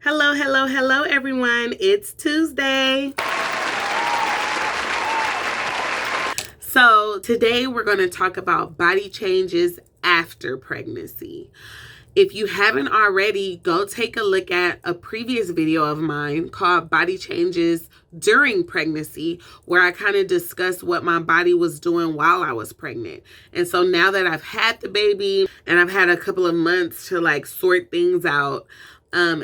Hello, hello, hello, everyone. It's Tuesday. So today we're going to talk about body changes after pregnancy. If you haven't already, go take a look at a previous video of mine called Body Changes During Pregnancy, where I kind of discussed what my body was doing while I was pregnant. And so now that I've had the baby and I've had a couple of months to sort things out,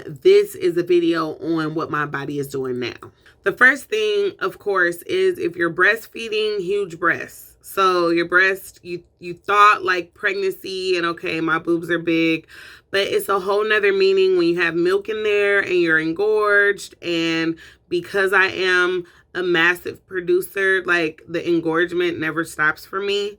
this is a video on what my body is doing now. The first thing, of course, is if you're breastfeeding, huge breasts. So your breast, you thought like pregnancy and okay, my boobs are big, but it's a whole nother meaning when you have milk in there and you're engorged. And because I am a massive producer, like the engorgement never stops for me.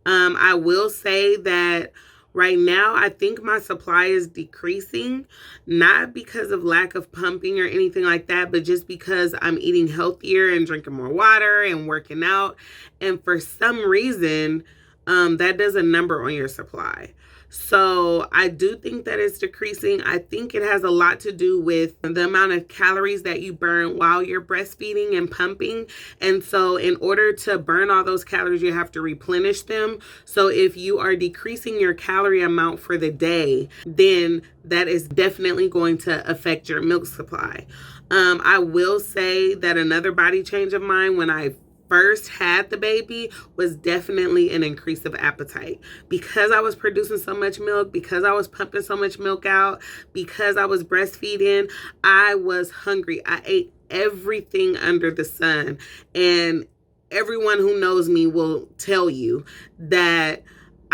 I will say that right now, I think my supply is decreasing, not because of lack of pumping or anything like that, but just because I'm eating healthier and drinking more water and working out. And for some reason, that does a number on your supply. So I do think that it's decreasing. I think it has a lot to do with the amount of calories that you burn while you're breastfeeding and pumping. And so in order to burn all those calories, you have to replenish them. So if you are decreasing your calorie amount for the day, then that is definitely going to affect your milk supply. I will say that another body change of mine when I first had the baby was definitely an increase of appetite. Because I was producing so much milk, because I was pumping so much milk out, because I was breastfeeding, I was hungry. I ate everything under the sun. And everyone who knows me will tell you that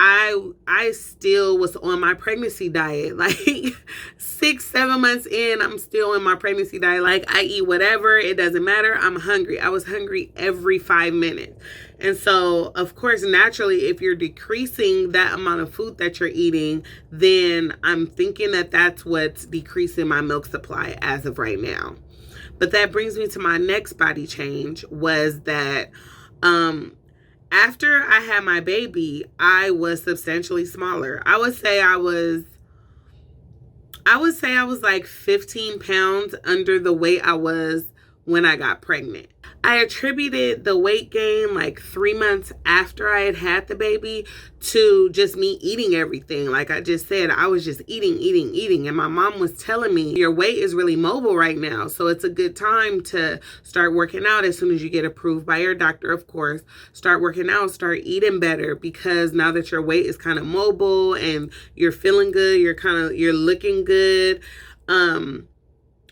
I still was on my pregnancy diet. Like 6-7 months in, I'm still in my pregnancy diet. Like I eat whatever, it doesn't matter. I'm hungry. I was hungry every 5 minutes. And so, of course, naturally, if you're decreasing that amount of food that you're eating, then I'm thinking that that's what's decreasing my milk supply as of right now. But that brings me to my next body change was that, after I had my baby, I was substantially smaller. I would say I was like 15 pounds under the weight I was when I got pregnant. I attributed the weight gain like 3 months after I had the baby to just me eating everything. Like I just said, I was just eating. And my mom was telling me, your weight is really mobile right now. So it's a good time to start working out as soon as you get approved by your doctor, of course. Start working out, start eating better, because now that your weight is kind of mobile and you're feeling good, you're looking good.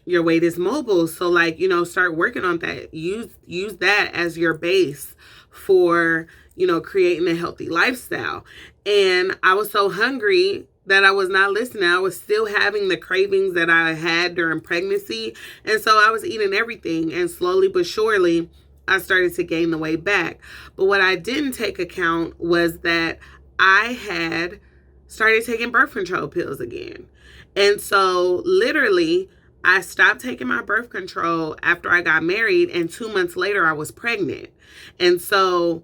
Your weight is mobile. So start working on that. Use that as your base for, creating a healthy lifestyle. And I was so hungry that I was not listening. I was still having the cravings that I had during pregnancy. And so I was eating everything, and slowly but surely I started to gain the weight back. But what I didn't take account was that I had started taking birth control pills again. And so literally, I stopped taking my birth control after I got married, and 2 months later I was pregnant. And so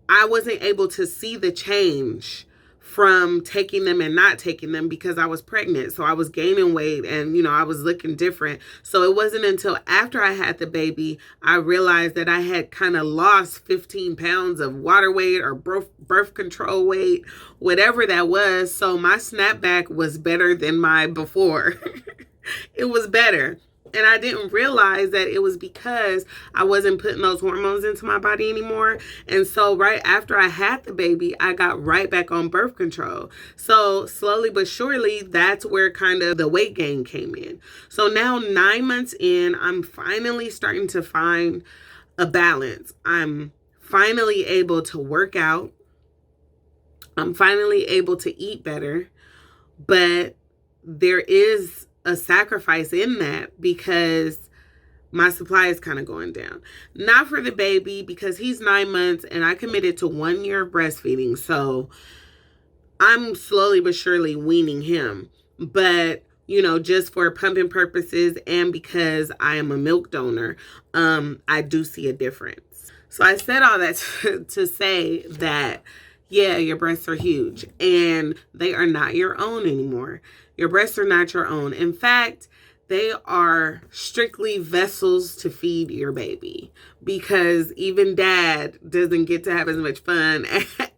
I wasn't able to see the change from taking them and not taking them because I was pregnant. So I was gaining weight and, I was looking different. So it wasn't until after I had the baby, I realized that I had kind of lost 15 pounds of water weight or birth control weight, whatever that was. So my snapback was better than my before. It was better. And I didn't realize that it was because I wasn't putting those hormones into my body anymore. And so right after I had the baby, I got right back on birth control. So slowly but surely, that's where kind of the weight gain came in. So now 9 months in, I'm finally starting to find a balance. I'm finally able to work out. I'm finally able to eat better. But there is a sacrifice in that because my supply is kind of going down. Not for the baby because he's 9 months and I committed to 1 year of breastfeeding. So I'm slowly but surely weaning him. But, just for pumping purposes and because I am a milk donor, I do see a difference. So I said all that to say that, yeah, your breasts are huge and they are not your own anymore. Your breasts are not your own. In fact, they are strictly vessels to feed your baby, because even dad doesn't get to have as much fun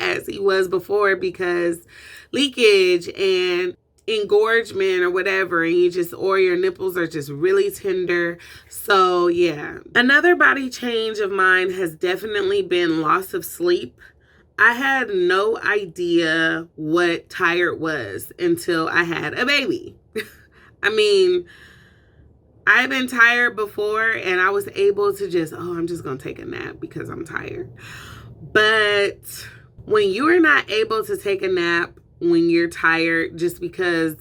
as he was before, because leakage and engorgement or whatever, and or your nipples are just really tender. So yeah, another body change of mine has definitely been loss of sleep. I had no idea what tired was until I had a baby. I mean, I've been tired before, and I was able to just, I'm just going to take a nap because I'm tired. But when you are not able to take a nap when you're tired just because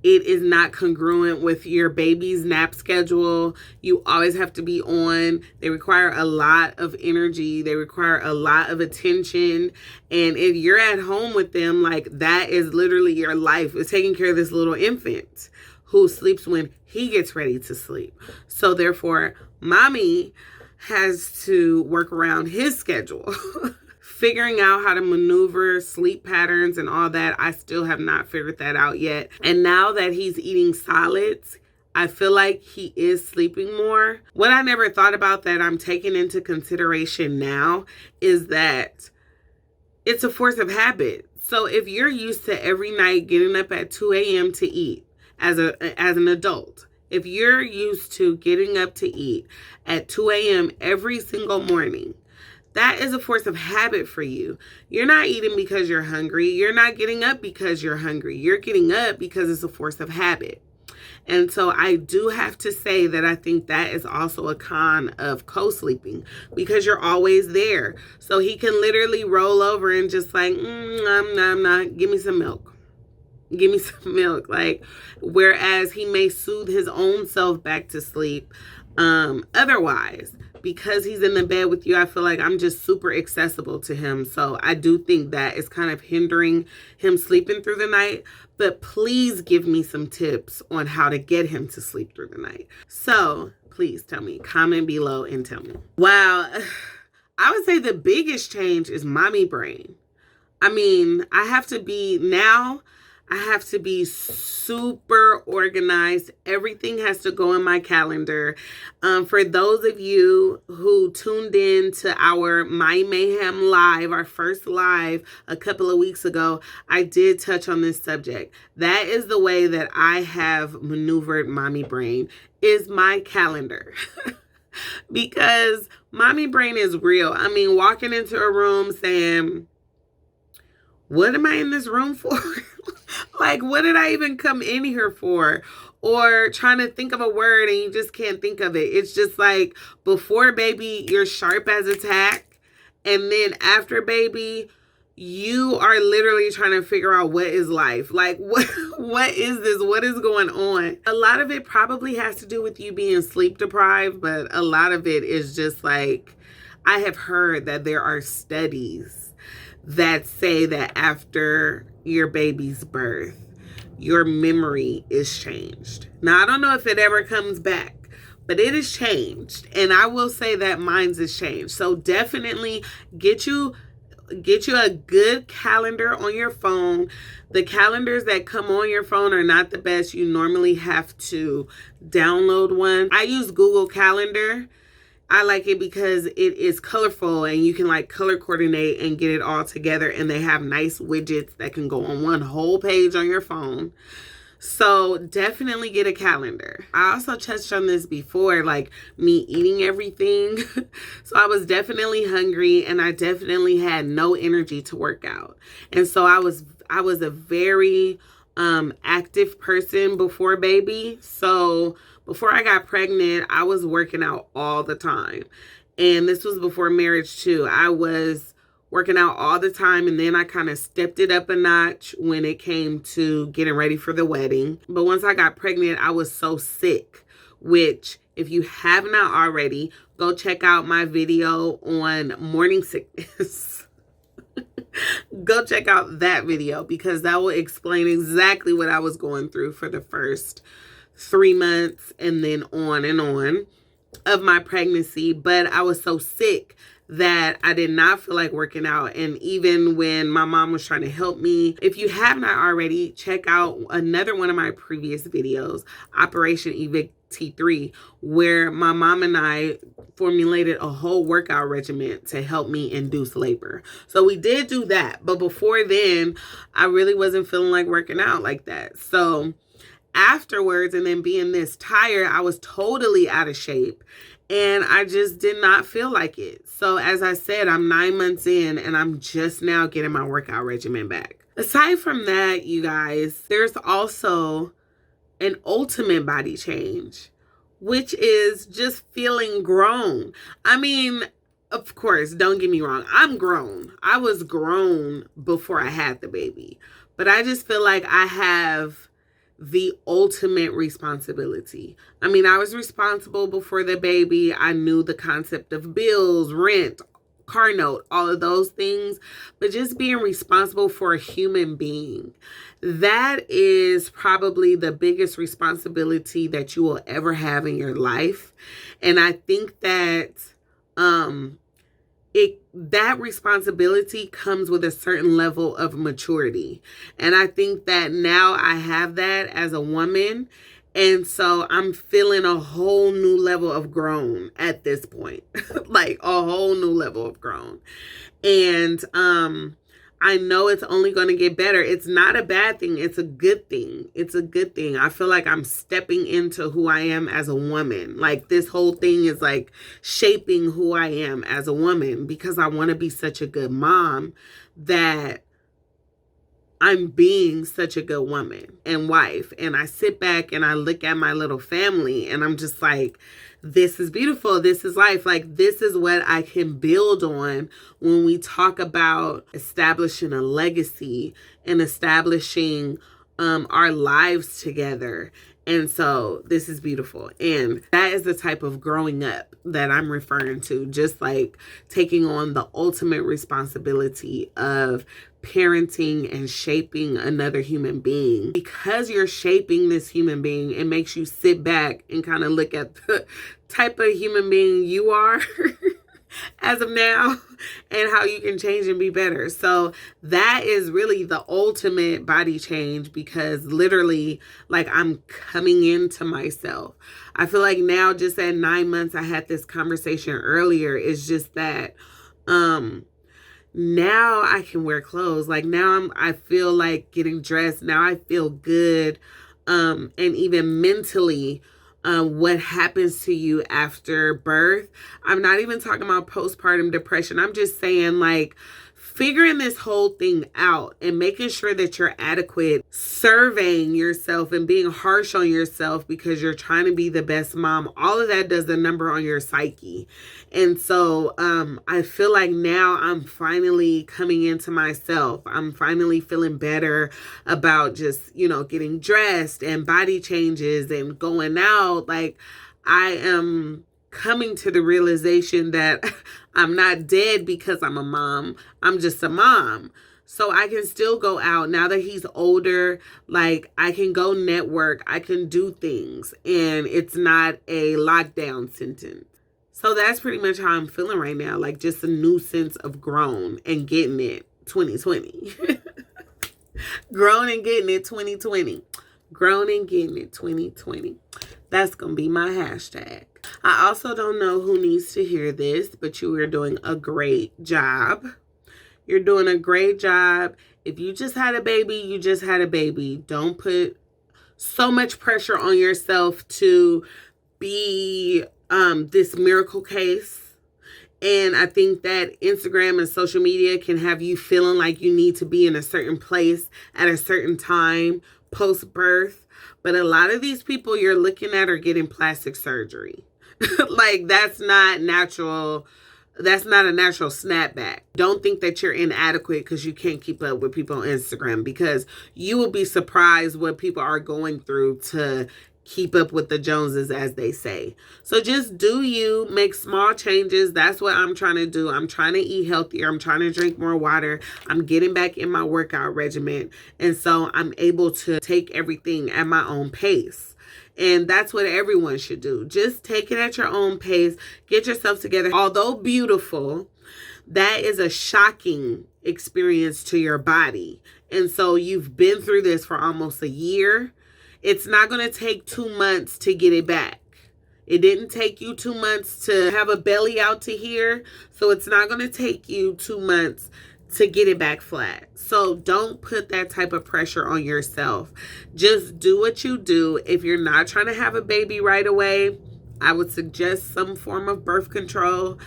it is not congruent with your baby's nap schedule, you always have to be on. They require a lot of energy. They require a lot of attention. And if you're at home with them, like, that is literally your life, is taking care of this little infant who sleeps when he gets ready to sleep. So therefore, mommy has to work around his schedule. Figuring out how to maneuver sleep patterns and all that, I still have not figured that out yet. And now that he's eating solids, I feel like he is sleeping more. What I never thought about that I'm taking into consideration now is that it's a force of habit. So if you're used to every night getting up at 2 a.m. to eat as an adult, if you're used to getting up to eat at 2 a.m. every single morning, that is a force of habit for you. You're not eating because you're hungry. You're not getting up because you're hungry. You're getting up because it's a force of habit. And so I do have to say that I think that is also a con of co-sleeping, because you're always there. So he can literally roll over and just like, I'm not, give me some milk. Give me some milk. Like, whereas he may soothe his own self back to sleep. Otherwise, because he's in the bed with you, I feel like I'm just super accessible to him. So I do think that is kind of hindering him sleeping through the night. But please give me some tips on how to get him to sleep through the night. So please tell me, comment below and tell me. Wow. I would say the biggest change is mommy brain. I mean, I have to be super organized. Everything has to go in my calendar. For those of you who tuned in to our My Mayhem live, our first live a couple of weeks ago, I did touch on this subject. That is the way that I have maneuvered mommy brain, is my calendar. Because mommy brain is real. I mean, walking into a room saying, what am I in this room for? Like, what did I even come in here for? Or trying to think of a word and you just can't think of it. It's just like, before baby, you're sharp as a tack. And then after baby, you are literally trying to figure out what is life. Like, what is this? What is going on? A lot of it probably has to do with you being sleep deprived, but a lot of it is just like, I have heard that there are studies that say that after your baby's birth, your memory is changed. Now, I don't know if it ever comes back, but it is changed. And I will say that mine's is changed. So definitely get you a good calendar on your phone. The calendars that come on your phone are not the best. You normally have to download one. I use Google Calendar. I like it because it is colorful and you can like color coordinate and get it all together. And they have nice widgets that can go on one whole page on your phone. So definitely get a calendar. I also touched on this before, like me eating everything. So I was definitely hungry and I definitely had no energy to work out. And so I was a very active person before baby. So before I got pregnant, I was working out all the time. And this was before marriage too. I was working out all the time, and then I kind of stepped it up a notch when it came to getting ready for the wedding. But once I got pregnant, I was so sick, which if you have not already, go check out my video on morning sickness. Go check out that video because that will explain exactly what I was going through for the first 3 months and then on and on. of my pregnancy, but I was so sick that I did not feel like working out. And even when my mom was trying to help me, if you have not already, check out another one of my previous videos, Operation Evict T3, where my mom and I formulated a whole workout regimen to help me induce labor. So we did do that. But before then, I really wasn't feeling like working out like that. So afterwards, and then being this tired, I was totally out of shape. And I just did not feel like it. So as I said, I'm 9 months in and I'm just now getting my workout regimen back. Aside from that, you guys, there's also an ultimate body change, which is just feeling grown. I mean, of course, don't get me wrong. I'm grown. I was grown before I had the baby. But I just feel like I have the ultimate responsibility. I mean, I was responsible before the baby. I knew the concept of bills, rent, car note, all of those things, but just being responsible for a human being, that is probably the biggest responsibility that you will ever have in your life. And I think that that responsibility comes with a certain level of maturity. And I think that now I have that as a woman. And so I'm feeling a whole new level of grown at this point, like a whole new level of grown. And I know it's only going to get better. It's not a bad thing. It's a good thing. It's a good thing. I feel like I'm stepping into who I am as a woman. Like this whole thing is like shaping who I am as a woman because I want to be such a good mom that I'm being such a good woman and wife. And I sit back and I look at my little family and I'm just like, this is beautiful. This is life. Like, this is what I can build on when we talk about establishing a legacy and establishing our lives together. And so this is beautiful. And that is the type of growing up that I'm referring to, just like taking on the ultimate responsibility of parenting and shaping another human being. Because you're shaping this human being, it makes you sit back and kind of look at the type of human being you are as of now and how you can change and be better. So that is really the ultimate body change, because literally, like, I'm coming into myself. I feel like now, just at 9 months, I had this conversation earlier, it's just that now I can wear clothes. Like, now I feel like getting dressed. Now I feel good. And even mentally, what happens to you after birth. I'm not even talking about postpartum depression. I'm just saying, like, figuring this whole thing out and making sure that you're adequate, surveying yourself and being harsh on yourself because you're trying to be the best mom. All of that does a number on your psyche. And so I feel like now I'm finally coming into myself. I'm finally feeling better about just, getting dressed and body changes and going out. Like, I am coming to the realization that I'm not dead because I'm a mom. I'm just a mom. So I can still go out now that he's older. Like, I can go network. I can do things. And it's not a lockdown sentence. So that's pretty much how I'm feeling right now. Like, just a new sense of grown and getting it 2020. Grown and getting it 2020. Grown and getting it 2020. That's going to be my hashtag. I also don't know who needs to hear this, but you are doing a great job. You're doing a great job. If you just had a baby, you just had a baby. Don't put so much pressure on yourself to be this miracle case. And I think that Instagram and social media can have you feeling like you need to be in a certain place at a certain time post-birth. But a lot of these people you're looking at are getting plastic surgery. Like, that's not natural. That's not a natural snapback. Don't think that you're inadequate because you can't keep up with people on Instagram, because you will be surprised what people are going through to keep up with the Joneses, as they say. So just do you, make small changes. That's what I'm trying to do. I'm trying to eat healthier. I'm trying to drink more water. I'm getting back in my workout regimen. And so I'm able to take everything at my own pace. And that's what everyone should do. Just take it at your own pace. Get yourself together. Although beautiful, that is a shocking experience to your body. And so you've been through this for almost a year. It's not going to take 2 months to get it back. It didn't take you 2 months to have a belly out to here. So it's not going to take you 2 months to get it back flat. So don't put that type of pressure on yourself. Just do what you do. If you're not trying to have a baby right away, I would suggest some form of birth control.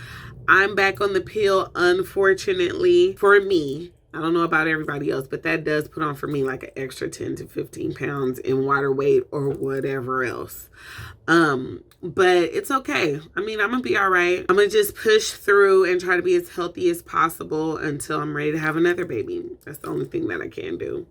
I'm back on the pill, unfortunately, for me. I don't know about everybody else, but that does put on for me like an extra 10 to 15 pounds in water weight or whatever else. But it's okay. I mean, I'm gonna be all right. I'm gonna just push through and try to be as healthy as possible until I'm ready to have another baby. That's the only thing that I can do.